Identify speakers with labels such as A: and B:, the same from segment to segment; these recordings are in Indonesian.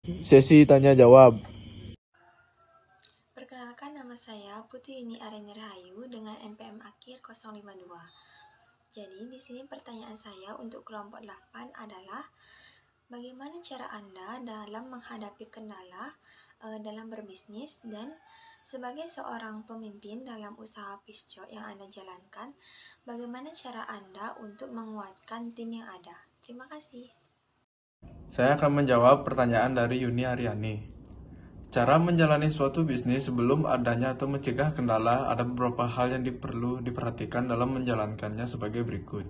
A: Sesi tanya jawab.
B: Perkenalkan, nama saya Putri Yuni Areni Rahayu dengan NPM akhir 052. Jadi di sini pertanyaan saya untuk kelompok 8 adalah bagaimana cara Anda dalam menghadapi kendala dalam berbisnis, dan sebagai seorang pemimpin dalam usaha pisco yang Anda jalankan, bagaimana cara Anda untuk menguatkan tim yang ada? Terima kasih.
A: Saya akan menjawab pertanyaan dari Yuni Aryani. Cara menjalani suatu bisnis sebelum adanya atau mencegah kendala, ada beberapa hal yang perlu diperhatikan dalam menjalankannya sebagai berikut.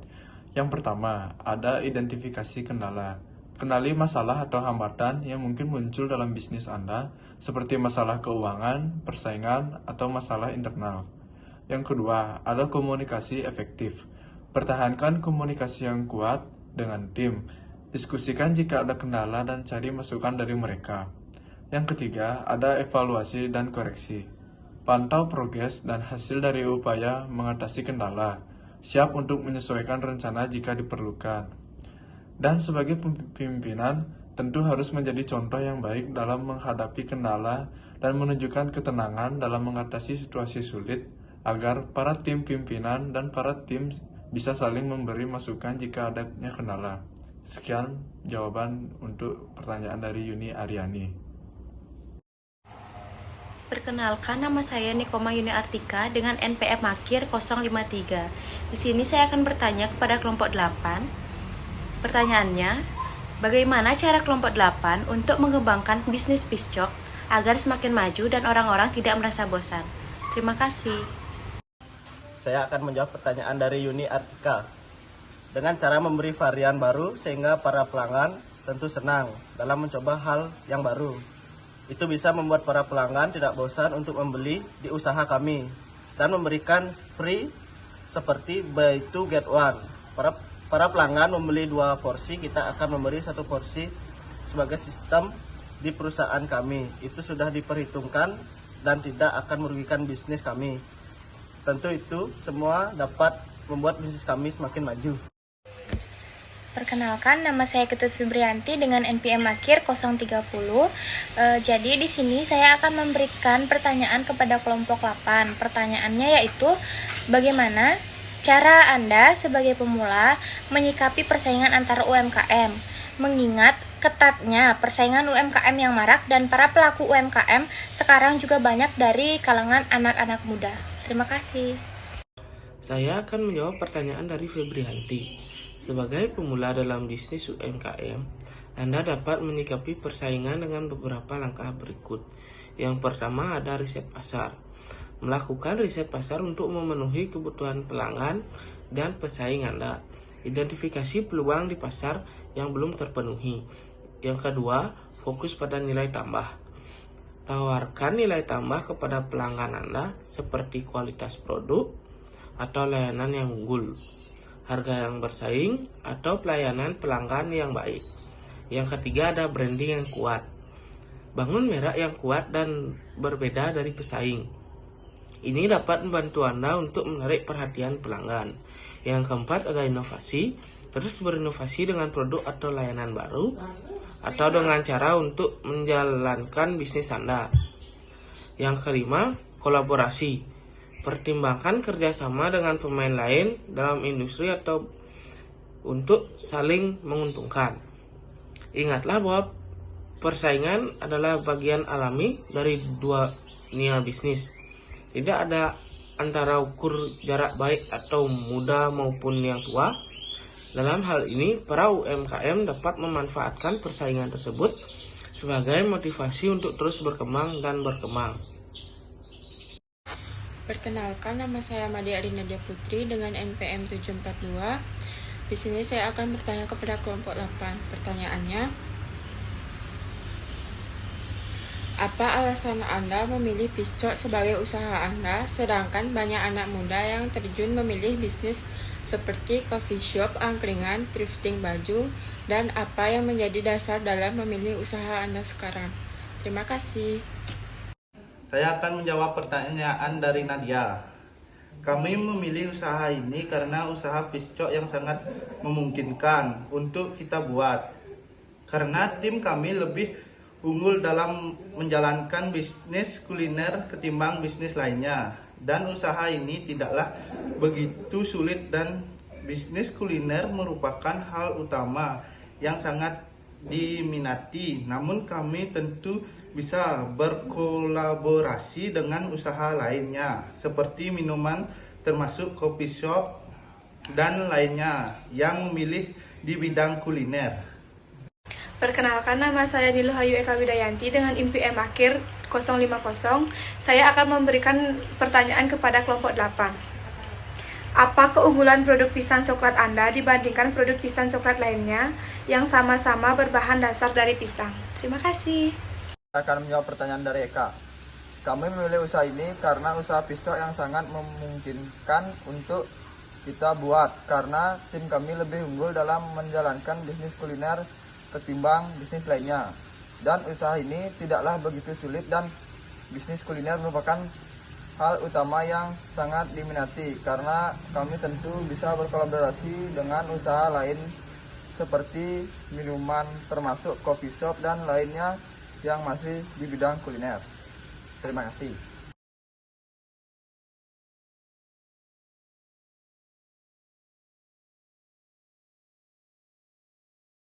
A: Yang pertama, ada identifikasi kendala. Kenali masalah atau hambatan yang mungkin muncul dalam bisnis Anda, seperti masalah keuangan, persaingan, atau masalah internal. Yang kedua, ada komunikasi efektif. Pertahankan komunikasi yang kuat dengan tim. Diskusikan jika ada kendala dan cari masukan dari mereka. Yang ketiga, ada evaluasi dan koreksi. Pantau progres dan hasil dari upaya mengatasi kendala. Siap untuk menyesuaikan rencana jika diperlukan. Dan sebagai pimpinan, tentu harus menjadi contoh yang baik dalam menghadapi kendala dan menunjukkan ketenangan dalam mengatasi situasi sulit, agar para tim pimpinan dan para tim bisa saling memberi masukan jika adanya kendala. Sekian jawaban untuk pertanyaan dari Yuni Aryani.
C: Perkenalkan, nama saya Nikoma Yuni Artika dengan NPM akhir 053. Di sini saya akan bertanya kepada kelompok 8. Pertanyaannya, bagaimana cara kelompok 8 untuk mengembangkan bisnis piscok agar semakin maju dan orang-orang tidak merasa bosan? Terima kasih.
D: Saya akan menjawab pertanyaan dari Yuni Artika. Dengan cara memberi varian baru sehingga para pelanggan tentu senang dalam mencoba hal yang baru. Itu bisa membuat para pelanggan tidak bosan untuk membeli di usaha kami dan memberikan free seperti buy two get one. Para pelanggan membeli 2 porsi, kita akan memberi 1 porsi sebagai sistem di perusahaan kami. Itu sudah diperhitungkan dan tidak akan merugikan bisnis kami. Tentu itu semua dapat membuat bisnis kami semakin maju.
E: Perkenalkan, nama saya Ketut Fibrianti dengan NPM akhir 030. Jadi di sini saya akan memberikan pertanyaan kepada kelompok 8. Pertanyaannya yaitu, bagaimana cara Anda sebagai pemula menyikapi persaingan antar UMKM, mengingat ketatnya persaingan UMKM yang marak dan para pelaku UMKM sekarang juga banyak dari kalangan anak-anak muda. Terima kasih.
F: Saya akan menjawab pertanyaan dari Febrianti. Sebagai pemula dalam bisnis UMKM, Anda dapat menyikapi persaingan dengan beberapa langkah berikut. Yang pertama ada riset pasar. Melakukan riset pasar untuk memenuhi kebutuhan pelanggan dan pesaing Anda. Identifikasi peluang di pasar yang belum terpenuhi. Yang kedua, fokus pada nilai tambah. Tawarkan nilai tambah kepada pelanggan Anda seperti kualitas produk atau layanan yang unggul, harga yang bersaing, atau pelayanan pelanggan yang baik. Yang ketiga ada branding yang kuat. Bangun merek yang kuat dan berbeda dari pesaing. Ini dapat membantu Anda untuk menarik perhatian pelanggan. Yang keempat ada inovasi. Terus berinovasi dengan produk atau layanan baru, atau dengan cara untuk menjalankan bisnis Anda. Yang kelima, kolaborasi. Pertimbangkan kerjasama dengan pemain lain dalam industri atau untuk saling menguntungkan. Ingatlah bahwa persaingan adalah bagian alami dari dunia bisnis. Tidak ada antara ukur jarak baik atau muda maupun yang tua. Dalam hal ini, para UMKM dapat memanfaatkan persaingan tersebut sebagai motivasi untuk terus berkembang dan berkembang.
G: Perkenalkan, nama saya Madia Arinadia Putri dengan NPM 742. Di sini saya akan bertanya kepada kelompok 8. Pertanyaannya, apa alasan Anda memilih piscok sebagai usaha Anda, sedangkan banyak anak muda yang terjun memilih bisnis seperti coffee shop, angkringan, thrifting baju, dan apa yang menjadi dasar dalam memilih usaha Anda sekarang? Terima kasih.
D: Saya akan menjawab pertanyaan dari Nadia. Kami memilih usaha ini karena usaha piscok yang sangat memungkinkan untuk kita buat. Karena tim kami lebih unggul dalam menjalankan bisnis kuliner ketimbang bisnis lainnya. Dan usaha ini tidaklah begitu sulit dan bisnis kuliner merupakan hal utama yang sangat diminati. Namun kami tentu bisa berkolaborasi dengan usaha lainnya seperti minuman termasuk coffee shop dan lainnya yang memilih di bidang kuliner.
H: Perkenalkan, nama saya Niluhayu Eka Widayanti dengan NPM akhir 050. Saya akan memberikan pertanyaan kepada kelompok 8. Apa keunggulan produk pisang coklat Anda dibandingkan produk pisang coklat lainnya yang sama-sama berbahan dasar dari pisang? Terima kasih.
I: Saya akan menjawab pertanyaan dari Eka. Kami memilih usaha ini karena usaha piscok yang sangat memungkinkan untuk kita buat, karena tim kami lebih unggul dalam menjalankan bisnis kuliner ketimbang bisnis lainnya. Dan usaha ini tidaklah begitu sulit dan bisnis kuliner merupakan hal utama yang sangat diminati, karena kami tentu bisa berkolaborasi dengan usaha lain seperti minuman termasuk coffee shop dan lainnya yang masih di bidang kuliner. Terima kasih.